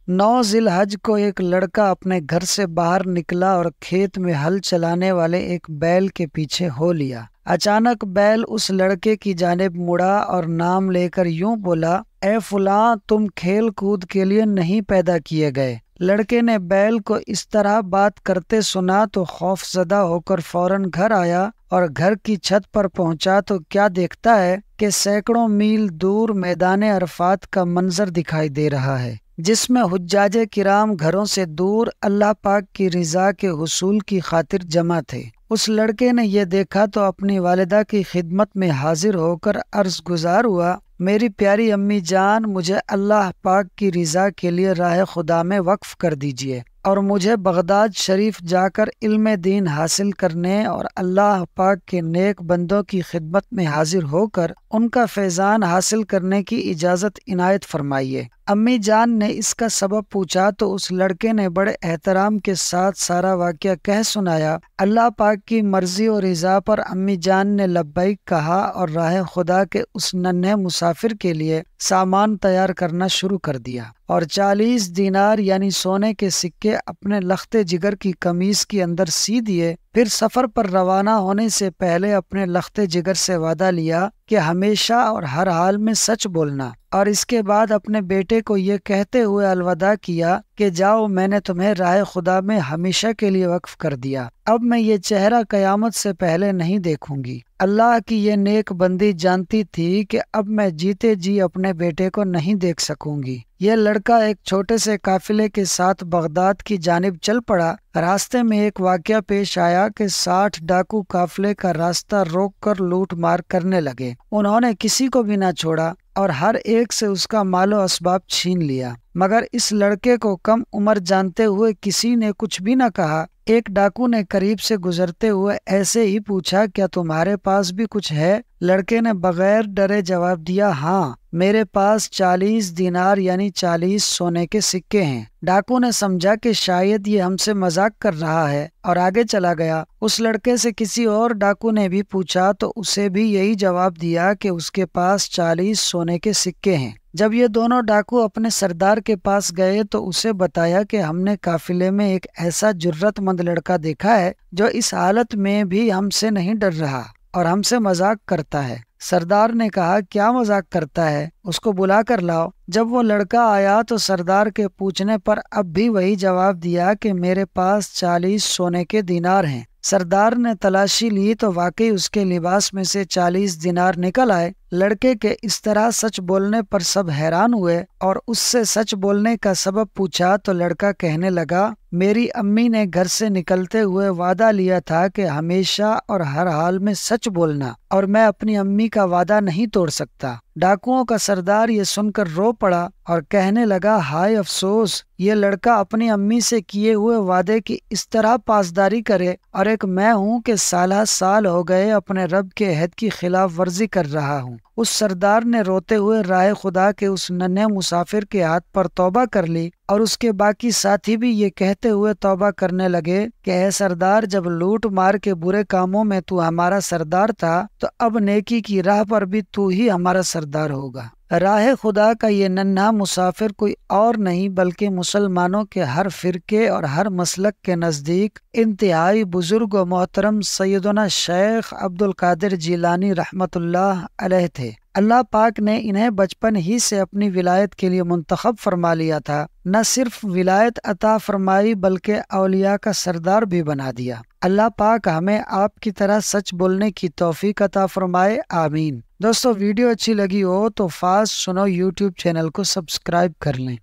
9 ذی الحج کو ایک لڑکا اپنے گھر سے باہر نکلا اور کھیت میں ہل چلانے والے ایک بیل کے پیچھے ہو لیا۔ اچانک بیل اس لڑکے کی جانب مڑا اور نام لے کر یوں بولا، اے فلاں، تم کھیل کود کے لیے نہیں پیدا کیے گئے۔ لڑکے نے بیل کو اس طرح بات کرتے سنا تو خوف زدہ ہو کر فوراً گھر آیا، اور گھر کی چھت پر پہنچا تو کیا دیکھتا ہے کہ سینکڑوں میل دور میدان عرفات کا منظر دکھائی دے رہا ہے، جس میں حجاج کرام گھروں سے دور اللہ پاک کی رضا کے حصول کی خاطر جمع تھے۔ اس لڑکے نے یہ دیکھا تو اپنی والدہ کی خدمت میں حاضر ہو کر عرض گزار ہوا، میری پیاری امی جان، مجھے اللہ پاک کی رضا کے لیے راہ خدا میں وقف کر دیجیے، اور مجھے بغداد شریف جا کر علم دین حاصل کرنے اور اللہ پاک کے نیک بندوں کی خدمت میں حاضر ہو کر ان کا فیضان حاصل کرنے کی اجازت عنایت فرمائیے۔ امی جان نے اس کا سبب پوچھا تو اس لڑکے نے بڑے احترام کے ساتھ سارا واقعہ کہہ سنایا۔ اللہ پاک کی مرضی اور رضا پر امی جان نے لبیک کہا اور راہ خدا کے اس ننھے مسافر کے لیے سامان تیار کرنا شروع کر دیا، اور 40 دینار یعنی سونے کے سکے اپنے لخت جگر کی قمیص کے اندر سی دیے۔ پھر سفر پر روانہ ہونے سے پہلے اپنے لخت جگر سے وعدہ لیا کہ ہمیشہ اور ہر حال میں سچ بولنا، اور اس کے بعد اپنے بیٹے کو یہ کہتے ہوئے الوداع کیا کہ جاؤ، میں نے تمہیں راہ خدا میں ہمیشہ کے لیے وقف کر دیا، اب میں یہ چہرہ قیامت سے پہلے نہیں دیکھوں گی۔ اللہ کی یہ نیک بندی جانتی تھی کہ اب میں جیتے جی اپنے بیٹے کو نہیں دیکھ سکوں گی۔ یہ لڑکا ایک چھوٹے سے قافلے کے ساتھ بغداد کی جانب چل پڑا۔ راستے میں ایک واقعہ پیش آیا کہ 60 ڈاکو قافلے کا راستہ روک کر لوٹ مار کرنے لگے۔ انہوں نے کسی کو بھی نہ چھوڑا اور ہر ایک سے اس کا مال و اسباب چھین لیا، مگر اس لڑکے کو کم عمر جانتے ہوئے کسی نے کچھ بھی نہ کہا۔ ایک ڈاکو نے قریب سے گزرتے ہوئے ایسے ہی پوچھا، کیا تمہارے پاس بھی کچھ ہے؟ لڑکے نے بغیر ڈرے جواب دیا، ہاں، میرے پاس 40 دینار یعنی 40 سونے کے سکے ہیں۔ ڈاکو نے سمجھا کہ شاید یہ ہم سے مذاق کر رہا ہے اور آگے چلا گیا۔ اس لڑکے سے کسی اور ڈاکو نے بھی پوچھا تو اسے بھی یہی جواب دیا کہ اس کے پاس 40 سونے کے سکے ہیں۔ جب یہ دونوں ڈاکو اپنے سردار کے پاس گئے تو اسے بتایا کہ ہم نے قافلے میں ایک ایسا جرأت مند لڑکا دیکھا ہے جو اس حالت میں بھی ہم سے نہیں ڈر رہا اور ہم سے مذاق کرتا ہے۔ سردار نے کہا، کیا مذاق کرتا ہے؟ اس کو بلا کر لاؤ۔ جب وہ لڑکا آیا تو سردار کے پوچھنے پر اب بھی وہی جواب دیا کہ میرے پاس 40 سونے کے دینار ہیں۔ سردار نے تلاشی لی تو واقعی اس کے لباس میں سے 40 دینار نکل آئے۔ لڑکے کے اس طرح سچ بولنے پر سب حیران ہوئے اور اس سے سچ بولنے کا سبب پوچھا تو لڑکا کہنے لگا، میری امی نے گھر سے نکلتے ہوئے وعدہ لیا تھا کہ ہمیشہ اور ہر حال میں سچ بولنا، اور میں اپنی امی کا وعدہ نہیں توڑ سکتا۔ ڈاکوؤں کا سردار یہ سن کر رو پڑا اور کہنے لگا، ہائے افسوس، یہ لڑکا اپنی امی سے کیے ہوئے وعدے کی اس طرح پاسداری کرے، اور ایک میں ہوں کہ سالہ سال ہو گئے اپنے رب کے عہد کی خلاف ورزی کر رہا ہوں۔ اس سردار نے روتے ہوئے راہ خدا کے اس ننھے مسافر کے ہاتھ پر توبہ کر لی، اور اس کے باقی ساتھی بھی یہ کہتے ہوئے توبہ کرنے لگے کہ اے سردار، جب لوٹ مار کے برے کاموں میں تو ہمارا سردار تھا تو اب نیکی کی راہ پر بھی تو ہی ہمارا سردار ہوگا۔ راہ خدا کا یہ ننھا مسافر کوئی اور نہیں بلکہ مسلمانوں کے ہر فرقے اور ہر مسلک کے نزدیک انتہائی بزرگ و محترم سیدنا شیخ عبد القادر جیلانی رحمۃ اللہ علیہ تھے۔ اللہ پاک نے انہیں بچپن ہی سے اپنی ولایت کے لیے منتخب فرما لیا تھا۔ نہ صرف ولایت عطا فرمائی بلکہ اولیاء کا سردار بھی بنا دیا۔ اللہ پاک ہمیں آپ کی طرح سچ بولنے کی توفیق عطا فرمائے، آمین۔ دوستو، ویڈیو اچھی لگی ہو تو فاسٹ سنو یوٹیوب چینل کو سبسکرائب کر لیں۔